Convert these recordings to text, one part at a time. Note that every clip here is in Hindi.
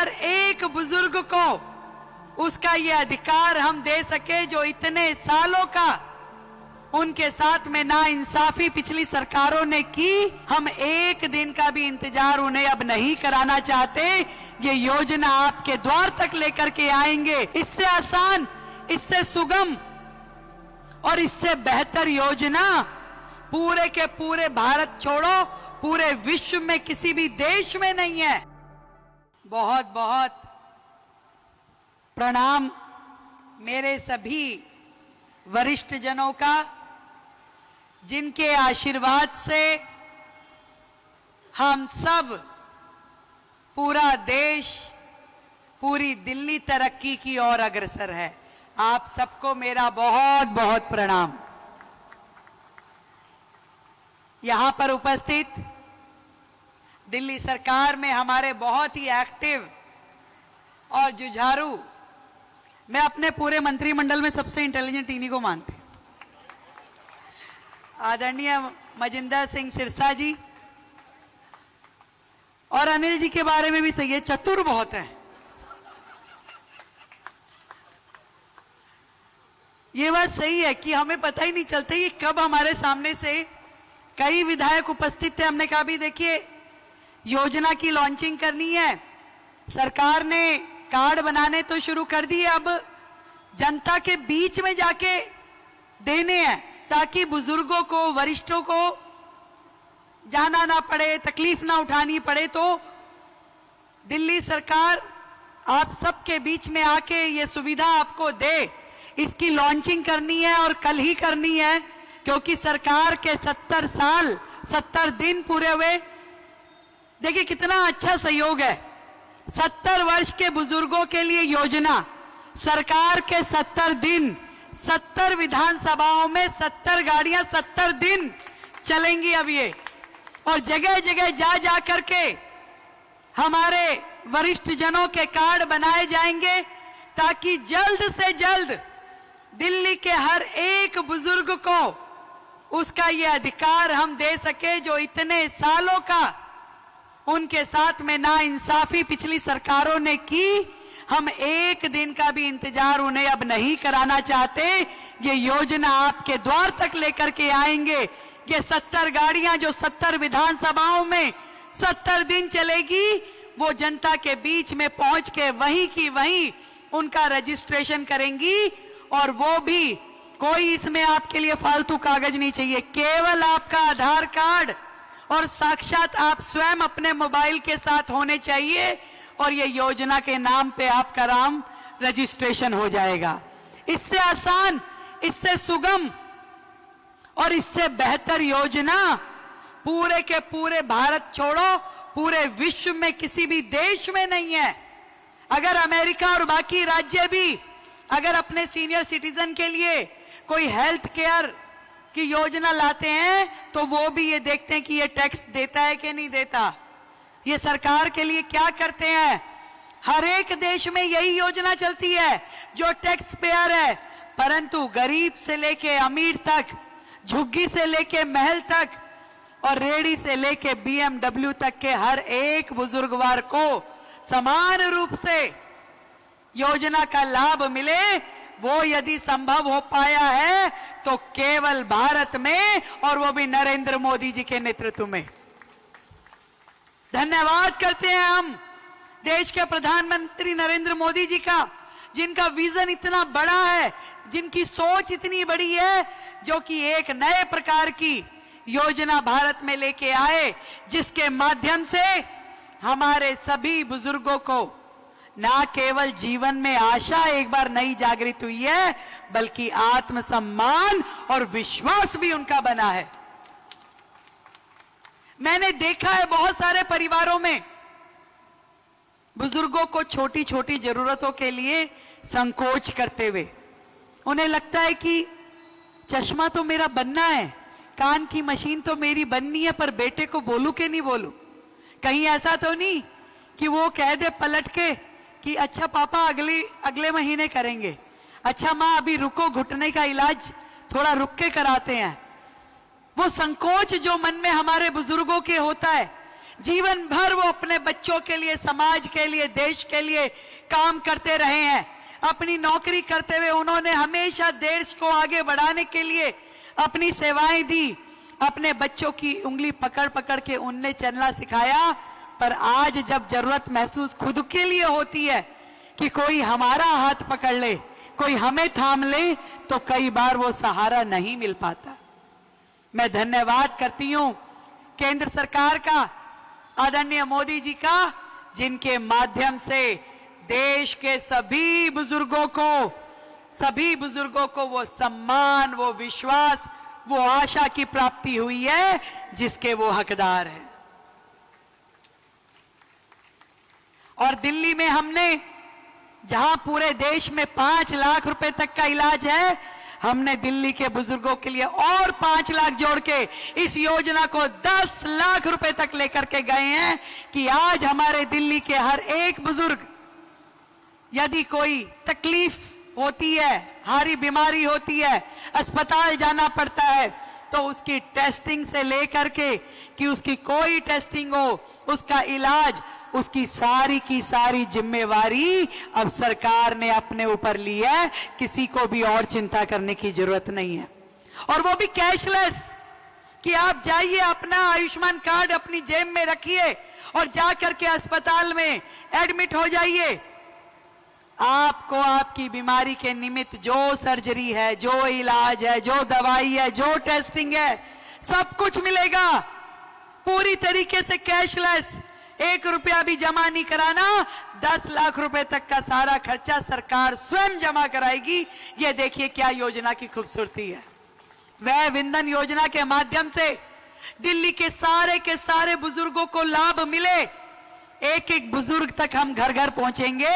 हर एक बुजुर्ग को उसका ये अधिकार हम दे सके जो इतने सालों का उनके साथ में नाइंसाफी पिछली सरकारों ने की। हम एक दिन का भी इंतजार उन्हें अब नहीं कराना चाहते। ये योजना आपके द्वार तक लेकर के आएंगे। इससे आसान, इससे सुगम और इससे बेहतर योजना पूरे के पूरे भारत छोड़ो, पूरे विश्व में किसी भी देश में नहीं है। बहुत बहुत प्रणाम मेरे सभी वरिष्ठ जनों का, जिनके आशीर्वाद से हम सब, पूरा देश, पूरी दिल्ली तरक्की की ओर अग्रसर है। आप सबको मेरा बहुत बहुत प्रणाम। यहां पर उपस्थित दिल्ली सरकार में हमारे बहुत ही एक्टिव और जुझारू, मैं अपने पूरे मंत्रिमंडल में सबसे इंटेलिजेंट इन्हीं को मानती, आदरणीय मजिंदर सिंह सिरसा जी और अनिल जी के बारे में भी सही है, चतुर बहुत है। ये बात सही है कि हमें पता ही नहीं चलता ये कब हमारे सामने से कई विधायक उपस्थित थे। हमने कहा भी देखिए योजना की लॉन्चिंग करनी है, सरकार ने कार्ड बनाने तो शुरू कर दिए, अब जनता के बीच में जाके देने हैं ताकि बुजुर्गों को, वरिष्ठों को जाना ना पड़े, तकलीफ ना उठानी पड़े। तो दिल्ली सरकार आप सबके बीच में आके ये सुविधा आपको दे, इसकी लॉन्चिंग करनी है और कल ही करनी है, क्योंकि सरकार के 70 साल 70 दिन पूरे हुए। देखिए कितना अच्छा सहयोग है। 70 वर्ष के बुजुर्गों के लिए योजना, सरकार के 70 दिन, 70 विधानसभाओं में 70 गाड़ियां 70 दिन चलेंगी अब ये, और जगह जगह जा जा करके हमारे वरिष्ठ जनों के कार्ड बनाए जाएंगे ताकि जल्द से जल्द दिल्ली के हर एक बुजुर्ग को उसका ये अधिकार हम दे सके जो इतने सालों का उनके साथ में नाइंसाफी पिछली सरकारों ने की। हम एक दिन का भी इंतजार उन्हें अब नहीं कराना चाहते। ये योजना आपके द्वार तक लेकर के आएंगे। ये 70 गाड़ियां जो 70 विधानसभाओं में 70 दिन चलेगी, वो जनता के बीच में पहुंच के वहीं की वहीं उनका रजिस्ट्रेशन करेंगी। और वो भी कोई इसमें आपके लिए फालतू कागज नहीं चाहिए, केवल आपका आधार कार्ड और साक्षात आप स्वयं अपने मोबाइल के साथ होने चाहिए, और ये योजना के नाम पे आपका नाम रजिस्ट्रेशन हो जाएगा। इससे आसान, इससे सुगम और इससे बेहतर योजना पूरे के पूरे भारत छोड़ो, पूरे विश्व में किसी भी देश में नहीं है। अगर अमेरिका और बाकी राज्य भी अगर अपने सीनियर सिटीजन के लिए कोई हेल्थ केयर की योजना लाते हैं तो वो भी ये देखते हैं कि ये टैक्स देता है कि नहीं देता, ये सरकार के लिए क्या करते हैं। हर एक देश में यही योजना चलती है जो टैक्स पेयर है, परंतु गरीब से लेके अमीर तक, झुग्गी से लेके महल तक और रेडी से लेके BMW तक के हर एक बुजुर्गवार को समान रूप से योजना का लाभ मिले, वो यदि संभव हो पाया है तो केवल भारत में, और वो भी नरेंद्र मोदी जी के नेतृत्व में। धन्यवाद करते हैं हम देश के प्रधानमंत्री नरेंद्र मोदी जी का, जिनका विजन इतना बड़ा है, जिनकी सोच इतनी बड़ी है, जो कि एक नए प्रकार की योजना भारत में लेके आए, जिसके माध्यम से हमारे सभी बुजुर्गों को ना केवल जीवन में आशा एक बार नई जागृत हुई है, बल्कि आत्मसम्मान और विश्वास भी उनका बना है। मैंने देखा है बहुत सारे परिवारों में बुजुर्गों को छोटी छोटी जरूरतों के लिए संकोच करते हुए। उन्हें लगता है कि चश्मा तो मेरा बनना है, कान की मशीन तो मेरी बननी है, पर बेटे को बोलूं कि नहीं बोलूं। कहीं ऐसा तो नहीं कि वो कह दे पलट के कि अच्छा पापा अगले महीने करेंगे, अच्छा माँ अभी रुको, घुटने का इलाज थोड़ा रुक के कराते हैं। वो संकोच जो मन में हमारे बुजुर्गों के होता है, जीवन भर वो अपने बच्चों के लिए, समाज के लिए, देश के लिए काम करते रहे हैं। अपनी नौकरी करते हुए उन्होंने हमेशा देश को आगे बढ़ाने के लिए अपनी सेवाएं दी। अपने बच्चों की उंगली पकड़ पकड़ के उनने चलना सिखाया। पर आज जब जरूरत महसूस खुद के लिए होती है कि कोई हमारा हाथ पकड़ ले, कोई हमें थाम ले, तो कई बार वो सहारा नहीं मिल पाता। मैं धन्यवाद करती हूं केंद्र सरकार का, आदरणीय मोदी जी का, जिनके माध्यम से देश के सभी बुजुर्गों को वो सम्मान, वो विश्वास, वो आशा की प्राप्ति हुई है जिसके वो हकदार हैं। और दिल्ली में हमने, जहां पूरे देश में 5 लाख रुपए तक का इलाज है, हमने दिल्ली के बुजुर्गों के लिए और 5 लाख जोड़ के इस योजना को 10 लाख रुपए तक लेकर के गए हैं कि आज हमारे दिल्ली के हर एक बुजुर्ग, यदि कोई तकलीफ होती है, भारी बीमारी होती है, अस्पताल जाना पड़ता है, तो उसकी टेस्टिंग से लेकर के कि उसकी कोई टेस्टिंग हो, उसका इलाज, उसकी सारी की सारी जिम्मेवारी अब सरकार ने अपने ऊपर ली है। किसी को भी और चिंता करने की जरूरत नहीं है। और वो भी कैशलेस, कि आप जाइए, अपना आयुष्मान कार्ड अपनी जेब में रखिए और जाकर के अस्पताल में एडमिट हो जाइए। आपको आपकी बीमारी के निमित्त जो सर्जरी है, जो इलाज है, जो दवाई है, जो टेस्टिंग है, सब कुछ मिलेगा पूरी तरीके से कैशलेस। 1 रुपया भी जमा नहीं कराना। 10 लाख रुपए तक का सारा खर्चा सरकार स्वयं जमा कराएगी। ये देखिए क्या योजना की खूबसूरती है। वह विंदन योजना के माध्यम से दिल्ली के सारे बुजुर्गों को लाभ मिले। एक एक बुजुर्ग तक हम घर घर पहुंचेंगे।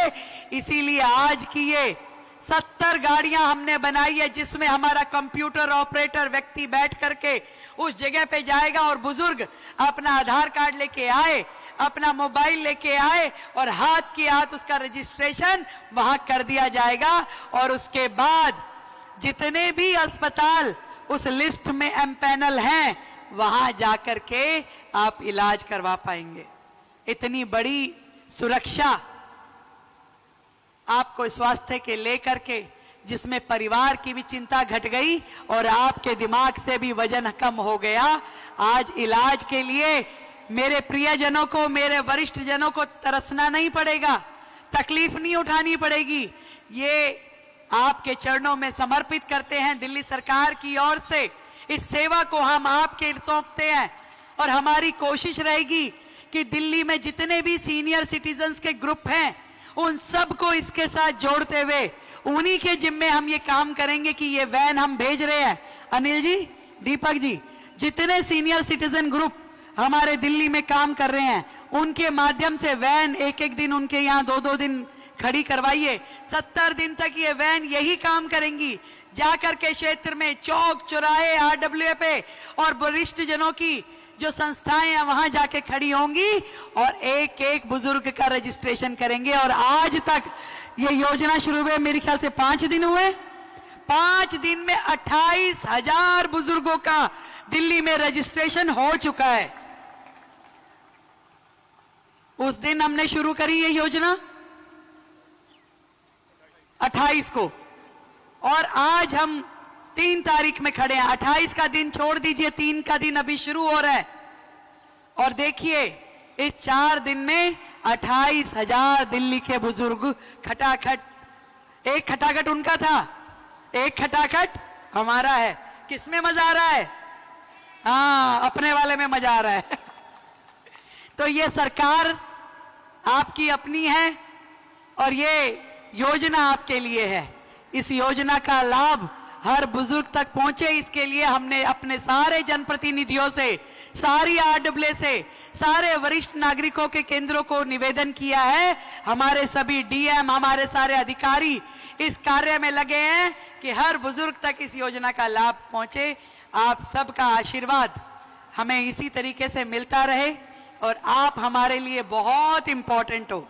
इसीलिए आज की ये 70 गाड़ियां हमने बनाई है, जिसमें हमारा कंप्यूटर ऑपरेटर व्यक्ति बैठ करके उस जगह पे जाएगा और बुजुर्ग अपना आधार कार्ड लेके आए, अपना मोबाइल लेके आए और हाथ की हाथ उसका रजिस्ट्रेशन वहां कर दिया जाएगा। और उसके बाद जितने भी अस्पताल उस लिस्ट में एमपैनल हैं, वहां जाकर के आप इलाज करवा पाएंगे। इतनी बड़ी सुरक्षा आपको स्वास्थ्य के लेकर के, जिसमें परिवार की भी चिंता घट गई और आपके दिमाग से भी वजन कम हो गया। आज इलाज के लिए मेरे प्रियजनों को, मेरे वरिष्ठ जनों को तरसना नहीं पड़ेगा, तकलीफ नहीं उठानी पड़ेगी। ये आपके चरणों में समर्पित करते हैं दिल्ली सरकार की ओर से। इस सेवा को हम आपके सौंपते हैं और हमारी कोशिश रहेगी कि दिल्ली में जितने भी सीनियर सिटीजन्स के ग्रुप हैं, उन सबको इसके साथ जोड़ते हुए उन्हीं के जिम्मे हम ये काम करेंगे कि ये वैन हम भेज रहे हैं। अनिल जी, दीपक जी, जितने सीनियर सिटीजन ग्रुप हमारे दिल्ली में काम कर रहे हैं, उनके माध्यम से वैन एक दिन उनके यहाँ 2-2 दिन खड़ी करवाइए। 70 दिन तक ये वैन यही काम करेंगी, जाकर के क्षेत्र में चौक चौराहे, RWA पे और वरिष्ठ जनों की जो संस्थाएं हैं वहां जाके खड़ी होंगी और एक एक बुजुर्ग का रजिस्ट्रेशन करेंगे। और आज तक ये योजना शुरू हुए मेरे ख्याल से 5 दिन हुए। 5 दिन में 28,000 बुजुर्गों का दिल्ली में रजिस्ट्रेशन हो चुका है। उस दिन हमने शुरू करी ये योजना 28 को, और आज हम 3 तारीख में खड़े हैं। 28 का दिन छोड़ दीजिए, 3 का दिन अभी शुरू हो रहा है। और देखिए इस 4 दिन में 28,000 दिल्ली के बुजुर्ग खटाखट, एक खटाखट उनका था, एक खटाखट हमारा है। किसमें मजा आ रहा है? हाँ, अपने वाले में मजा आ रहा है। तो ये सरकार आपकी अपनी है और ये योजना आपके लिए है। इस योजना का लाभ हर बुजुर्ग तक पहुंचे, इसके लिए हमने अपने सारे जनप्रतिनिधियों से, सारी RWA से, सारे वरिष्ठ नागरिकों के केंद्रों को निवेदन किया है। हमारे सभी DM, हमारे सारे अधिकारी इस कार्य में लगे हैं कि हर बुजुर्ग तक इस योजना का लाभ पहुंचे। आप सबका आशीर्वाद हमें इसी तरीके से मिलता रहे और आप हमारे लिए बहुत इंपॉर्टेंट हो।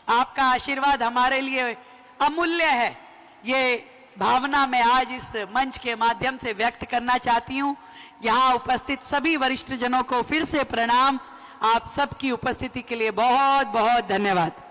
आपका आशीर्वाद हमारे लिए अमूल्य है। ये भावना मैं आज इस मंच के माध्यम से व्यक्त करना चाहती हूं। यहाँ उपस्थित सभी वरिष्ठ जनों को फिर से प्रणाम। आप सबकी उपस्थिति के लिए बहुत बहुत धन्यवाद।